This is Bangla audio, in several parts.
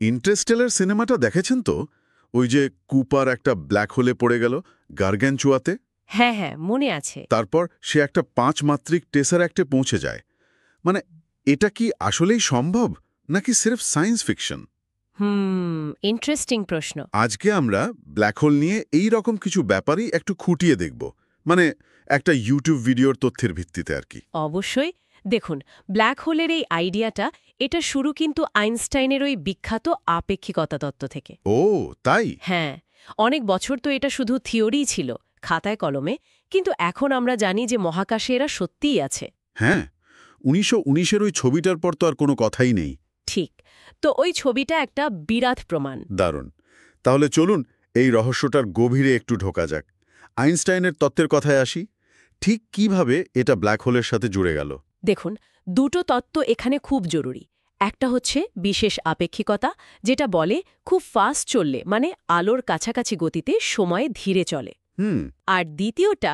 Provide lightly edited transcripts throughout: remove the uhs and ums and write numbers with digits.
ইন্টারস্টেলার সিনেমাটা দেখেছেন তো? ওই যে কুপার একটা ব্ল্যাক হোলে পড়ে গেল গার্গানচুয়াতে। হ্যাঁ হ্যাঁ, মনে আছে। তারপর সে একটা 5 মাত্রিক টেসারাক্টে পৌঁছে যায়। মানে এটা কি আসলেই সম্ভব নাকি সির্ফ সায়েন্স ফিকশন? ইন্টারেস্টিং প্রশ্ন। আজকে আমরা ব্ল্যাক হোল নিয়ে এই রকম কিছু ব্যাপারই একটু খুঁটিয়ে দেখব, মানে একটা ইউটিউব ভিডিওর তথ্যের ভিত্তিতে আর কি। অবশ্যই। দেখুন, ব্ল্যাক হোলের এই আইডিয়াটা, এটা শুরু কিন্তু আইনস্টাইনের ওই বিখ্যাত আপেক্ষিকতা তত্ত্ব থেকে। ও তাই? হ্যাঁ, অনেক বছর তো এটা শুধু থিওরিই ছিল, খাতায় কলমে, কিন্তু এখন আমরা জানি যে মহাকাশে এরা সত্যিই আছে। হ্যাঁ, 1919-এর ওই ছবিটার পর তো আর কোনো কথাই নেই। ঠিক। তো ওই ছবিটা একটা বিরাট প্রমাণ। দারুণ। তাহলে চলুন এই রহস্যটার গভীরে একটু ঢোকা যাক। আইনস্টাইনের তত্ত্বের কথায় আসি। ঠিক কিভাবে এটা ব্ল্যাক হোলের সাথে জুড়ে গেল? দেখুন, দুটো তত্ত্ব এখানে খুব জরুরি। একটা হচ্ছে বিশেষ আপেক্ষিকতা, যেটা বলে খুব ফাস্ট চললে, মানে আলোর কাছাকাছি গতিতে সময় ধীরে চলে। হুম। আর দ্বিতীয়টা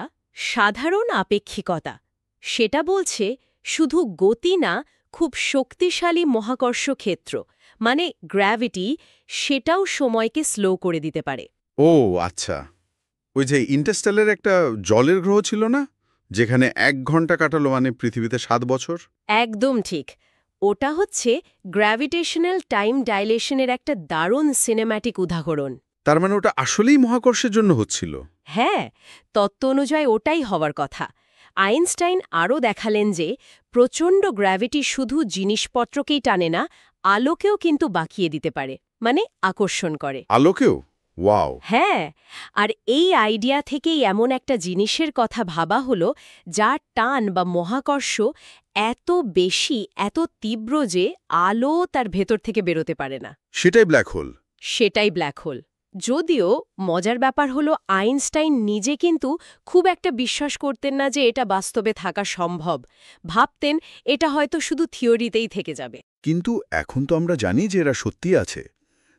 সাধারণ আপেক্ষিকতা। সেটা বলছে শুধু গতি না, খুব শক্তিশালী মহাকর্ষ ক্ষেত্র, মানে গ্র্যাভিটি, সেটাও সময়কে স্লো করে দিতে পারে। ও আচ্ছা, ওই যে ইন্টারস্টেলার একটা জলের গ্রহ ছিল না, যেখানে 1 ঘন্টা কাটালো মানে পৃথিবীতে 7 বছর? একদম ঠিক। ওটা হচ্ছে গ্র্যাভিটেশনাল টাইম ডাইলেশনের একটা দারুণ সিনেম্যাটিক উদাহরণ। তার মানে ওটা আসলেই মহাকর্ষের জন্য হচ্ছিল? হ্যাঁ, তত্ত্ব অনুযায়ী ওটাই হওয়ার কথা। আইনস্টাইন আরও দেখালেন যে প্রচণ্ড গ্র্যাভিটি শুধু জিনিসপত্রকেই টানে না, আলোকেও কিন্তু বাঁকিয়ে দিতে পারে, মানে আকর্ষণ করে। আলোকেও? ওয়াও! হ্যাঁ, আর এই আইডিয়া থেকেই এমন একটা জিনিসের কথা ভাবা হলো, যার টান বা মহাকর্ষ এত বেশি, এত তীব্র যে আলো তার ভেতর থেকে বেরোতে পারে না। সেটাই ব্ল্যাক হোল? সেটাই ব্ল্যাক হোল। যদিও মজার ব্যাপার হলো, আইনস্টাইন নিজে কিন্তু খুব একটা বিশ্বাস করতেন না যে এটা বাস্তবে থাকা সম্ভব। ভাবতেন এটা হয়তো শুধু থিওরিতেই থেকে যাবে। কিন্তু এখন তো আমরা জানি যে এরা সত্যি আছে।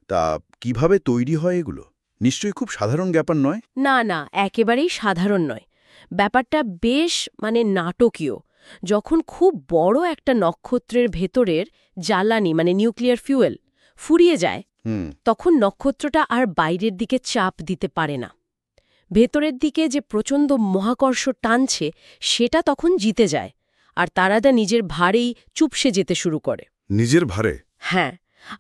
তা কিভাবে তৈরি হয় এগুলো? নিশ্চয়ই খুব সাধারণ ব্যাপার নয়? না না, একেবারেই সাধারণ নয়। ব্যাপারটা বেশ নাটকীয়। যখন খুব বড় একটা নক্ষত্রের ভেতরের জ্বালানি, মানে নিউক্লিয়ার ফিউয়েল, ফুরিয়ে যায়, হুম। তখন নক্ষত্রটা আর বাইরের দিকে চাপ দিতে পারে না। ভেতরের দিকে যে প্রচণ্ড মহাকর্ষ টানছে, সেটা তখন জিতে যায়, আর তারাটা নিজের ভারেই চুপসে যেতে শুরু করে। নিজের ভারে? হ্যাঁ,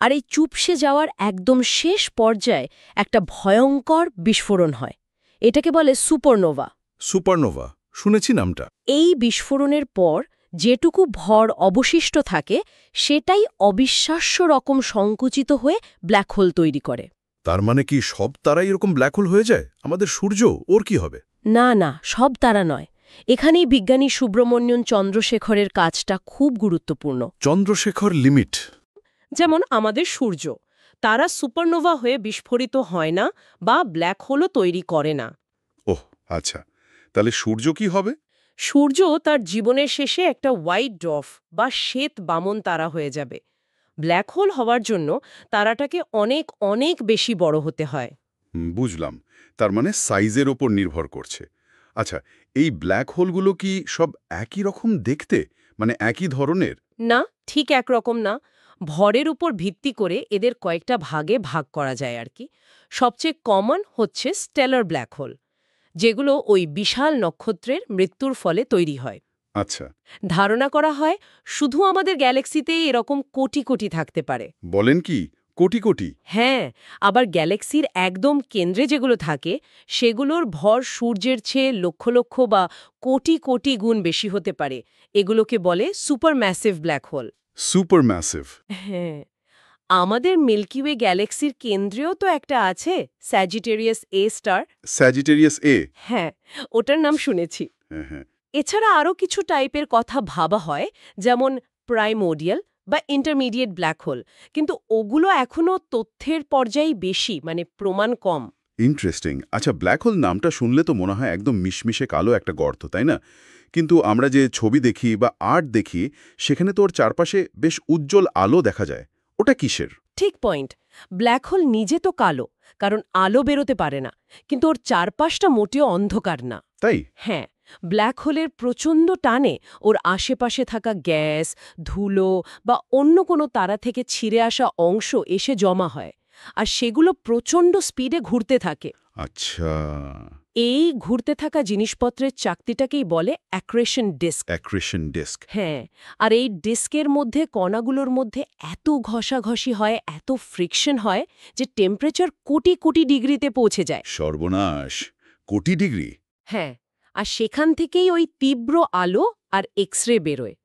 আর এই চুপসে যাওয়ার একদম শেষ পর্যায়ে একটা ভয়ঙ্কর বিস্ফোরণ হয়। এটাকে বলে সুপারনোভা। সুপারনোভা, শুনেছি নামটা। এই বিস্ফোরণের পর যেটুকু ভর অবশিষ্ট থাকে, সেটাই অবিশ্বাস্য রকম সংকুচিত হয়ে ব্ল্যাক হোল তৈরি করে। তার মানে কি সব তারাই এরকম ব্ল্যাক হোল হয়ে যায়? আমাদের সূর্য, ওর কি হবে? না না, সব তারা নয়। এখানেই বিজ্ঞানী সুব্রমণ্যন চন্দ্রশেখরের কাজটা খুব গুরুত্বপূর্ণ। চন্দ্রশেখর লিমিট? যেমন আমাদের সূর্য, তারা সুপারনোভা হয়ে বিস্ফোরিত হয় না বা ব্ল্যাক হোলও তৈরি করে না। ওহ আচ্ছা, তাহলে সূর্য কি হবে? সূর্য তার জীবনের শেষে একটা হোয়াইট ড্রফ বা শ্বেত বামন তারা হয়ে যাবে। ব্ল্যাক হোল হওয়ার জন্য তারাটাকে অনেক অনেক বেশি বড় হতে হয়। বুঝলাম। তার মানে সাইজের ওপর নির্ভর করছে। আচ্ছা, এই ব্ল্যাক হোলগুলো কি সব একই রকম দেখতে, মানে একই ধরনের? না, ঠিক একরকম না। ভরের উপর ভিত্তি করে এদের কয়েকটা ভাগে ভাগ করা যায় আর কি। সবচেয়ে কমন হচ্ছে স্টেলার ব্ল্যাক হোল, যেগুলো ওই বিশাল নক্ষত্রের মৃত্যুর ফলে তৈরি হয়। আচ্ছা। ধারণা করা হয় শুধু আমাদের গ্যালাক্সিতেই এরকম কোটি কোটি থাকতে পারে। বলেন কি, কোটি কোটি? হ্যাঁ, আবার গ্যালাক্সির একদম কেন্দ্রে যেগুলো থাকে, সেগুলোর ভর সূর্যের চেয়ে লক্ষ লক্ষ বা কোটি কোটি গুণ বেশি হতে পারে। এগুলোকে বলে সুপারম্যাসিভ ব্ল্যাক হোল। সুপারম্যাসিভ? হ্যাঁ, আমাদের মিল্কি ওয়ে গ্যালাক্সির কেন্দ্রেও তো একটা আছে, স্যাজিটেরিয়াস এ স্টার। স্যাজিটেরিয়াস এ? হ্যাঁ, ওটার নাম শুনেছি। হ্যাঁ হ্যাঁ। এছাড়া আরও কিছু টাইপের কথা ভাবা হয়, যেমন প্রাইমোডিয়াল বা ইন্টারমিডিয়েট ব্ল্যাক হোল, কিন্তু ওগুলো এখনও তথ্যের পর্যায়ে বেশি, মানে প্রমাণ কম। ইন্টারেস্টিং। আচ্ছা, ব্ল্যাক হোল নামটা শুনলে তো মনে হয় একদম মিশমিশে কালো একটা গর্ত, তাই না? কিন্তু আমরা যে ছবি দেখি বা আর্ট দেখি, সেখানে তো ওর চারপাশে বেশ উজ্জ্বল আলো দেখা যায়। ওটা কিসের? ঠিক পয়েন্ট। ব্ল্যাক হোল নিজে তো কালো, কারণ আলো বেরোতে পারে না, কিন্তু ওর চারপাশটা মোটেও অন্ধকার না। তাই? হ্যাঁ, ব্ল্যাক হোলের প্রচণ্ড টানে ওর আশেপাশে থাকা গ্যাস, ধুলো বা অন্য কোনো তারা থেকে ছিঁড়ে আসা অংশ এসে জমা হয়, আর সেগুলো প্রচণ্ড স্পিডে ঘুরতে থাকে। আচ্ছা, এই ঘুরতে থাকা জিনিসপত্রের চাকতিটাকেই বলে অ্যাক্রেশন ডিস্ক। Accretion disk. হ্যাঁ, আর এই ডিস্কের মধ্যে কণাগুলোর মধ্যে এত ঘষাঘষি হয়, এত ফ্রিকশন হয় যে টেম্পারেচার কোটি কোটি ডিগ্রিতে পৌঁছে যায়। সর্বনাশ, কোটি ডিগ্রি! হ্যাঁ, আর সেখান থেকেই ওই তীব্র আলো আর এক্স-রে বেরোয়।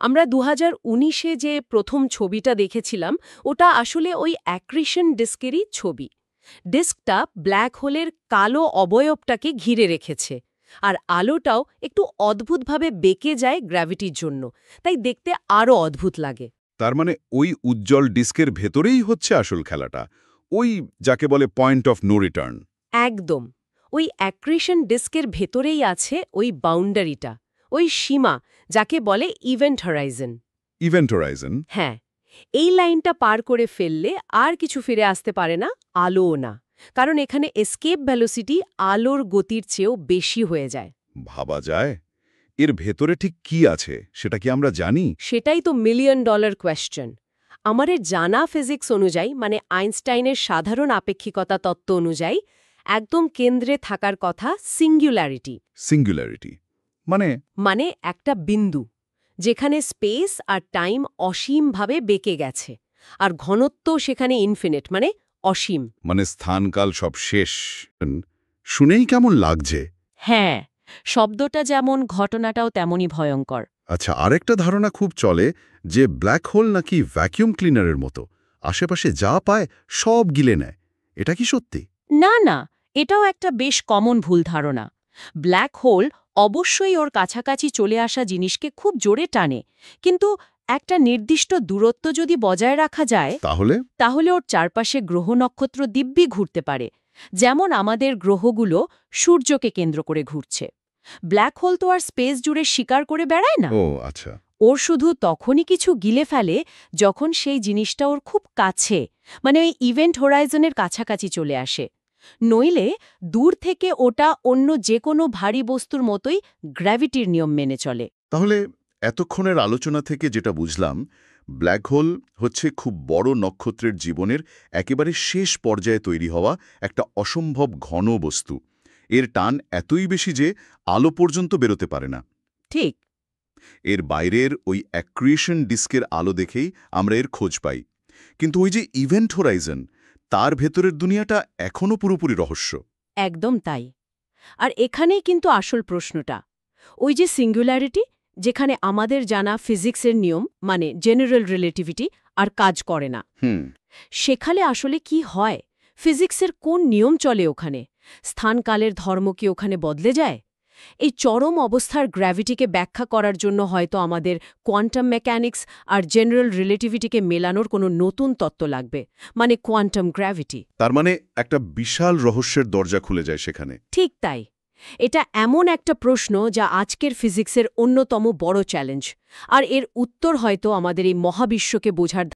আমরা 2019-এ যে প্রথম ছবিটা দেখেছিলাম, ওটা আসলে ওই অ্যাক্রিশন ডিস্কেরই ছবি। ডিস্কটা ব্ল্যাক হোলের কালো অবয়বটাকে ঘিরে রেখেছে, আর আলোটাও একটু অদ্ভুতভাবে বেঁকে যায় গ্র্যাভিটির জন্য, তাই দেখতে আরও অদ্ভুত লাগে। তার মানে ওই উজ্জ্বল ডিস্কের ভেতরেই হচ্ছে আসল খেলাটা, ওই যাকে বলে পয়েন্ট অফ নো রিটার্ন। একদম, ওই অ্যাক্রিশন ডিস্কের ভেতরেই আছে ওই বাউন্ডারিটা, ওই সীমা, যাকে বলে ইভেন্ট হরাইজন। Event Horizon? হ্যাঁ, এই লাইনটা পার করে ফেললে আর কিছু ফিরে আসতে পারে না, আলোও না, কারণ এখানে এসকেপ ভেলোসিটি আলোর গতির চেয়েও বেশি হয়ে যায়। ভাবা যায়। এর ভেতরে ঠিক কি আছে সেটা কি আমরা জানি? সেটাই তো $1,000,000 কোয়েশ্চেন। আমাদের জানা ফিজিক্স অনুযায়ী, মানে আইনস্টাইনের সাধারণ আপেক্ষিকতা তত্ত্ব অনুযায়ী, একদম কেন্দ্রে থাকার কথা সিঙ্গুলারিটি। সিঙ্গুলারিটি মানে? মানে একটা বিন্দু যেখানে স্পেস আর টাইম অসীমভাবে বেঁকে গেছে, আর ঘনত্ব সেখানে ইনফিনিট, মানে অসীম। মানে স্থানকাল সব শেষ। শুনেই কেমন লাগছে। হ্যাঁ, শব্দটা যেমন, ঘটনাটাও তেমনই ভয়ঙ্কর। আচ্ছা, আরেকটা ধারণা খুব চলে যে ব্ল্যাক হোল নাকি ভ্যাকিউম ক্লিনারের মতো, আশেপাশে যা পায় সব গিলে নেয়। এটা কি সত্যি? না না, এটাও একটা বেশ কমন ভুল ধারণা। ব্ল্যাক হোল অবশ্যই ওর কাছাকাছি চলে আসা জিনিসকে খুব জোরে টানে, কিন্তু একটা নির্দিষ্ট দূরত্ব যদি বজায় রাখা যায়, তাহলে ওর চারপাশে গ্রহ নক্ষত্র দিব্যি ঘুরতে পারে, যেমন আমাদের গ্রহগুলো সূর্যকে কেন্দ্র করে ঘুরছে। ব্ল্যাক হোল তো আর স্পেস জুড়ে শিকার করে বেড়ায় না। ও আচ্ছা। ওর শুধু তখনই কিছু গিলে ফেলে যখন সেই জিনিসটা ওর খুব কাছে, মানে ওই ইভেন্ট হোরাইজনের কাছাকাছি চলে আসে। নইলে দূর থেকে ওটা অন্য যে কোনো ভারী বস্তুর মতোই গ্র্যাভিটির নিয়ম মেনে চলে। তাহলে এতক্ষণের আলোচনা থেকে যেটা বুঝলাম, ব্ল্যাক হোল হচ্ছে খুব বড় নক্ষত্রের জীবনের একেবারে শেষ পর্যায়ে তৈরি হওয়া একটা অসম্ভব ঘন বস্তু। এর টান এতই বেশি যে আলো পর্যন্ত বেরোতে পারে না। ঠিক। এর বাইরের ওই অ্যাক্রিশন ডিস্কের আলো দেখেই আমরা এর খোঁজ পাই, কিন্তু ওই যে ইভেন্ট হোরাইজন, তার ভেতরের দুনিয়াটা এখনও পুরোপুরি রহস্য। একদম তাই। আর এখানেই কিন্তু আসল প্রশ্নটা, ওই যে সিঙ্গুলারিটি, যেখানে আমাদের জানা ফিজিক্সের নিয়ম, মানে জেনারেল রিলেটিভিটি, আর কাজ করে না, সেখানে আসলে কি হয়? ফিজিক্সের কোন নিয়ম চলে ওখানে? স্থানকালের ধর্ম কি ওখানে বদলে যায়? এই চরম অবস্থার গ্র্যাভিটিকে ব্যাখ্যা করার জন্য হয়তো আমাদের কোয়ান্টাম মেকানিক্স আর জেনারেল রিলেটিভিটিকে মেলানোর কোনো নতুন তত্ত্ব লাগবে, মানে কোয়ান্টাম গ্র্যাভিটি। তার মানে একটা বিশাল রহস্যের দরজা খুলে যায় সেখানে। ঠিক তাই। এটা এমন একটা প্রশ্ন যা আজকের ফিজিক্সের অন্যতম বড় চ্যালেঞ্জ, আর এর উত্তর হয়তো আমাদের এই মহাবিশ্বকে বোঝার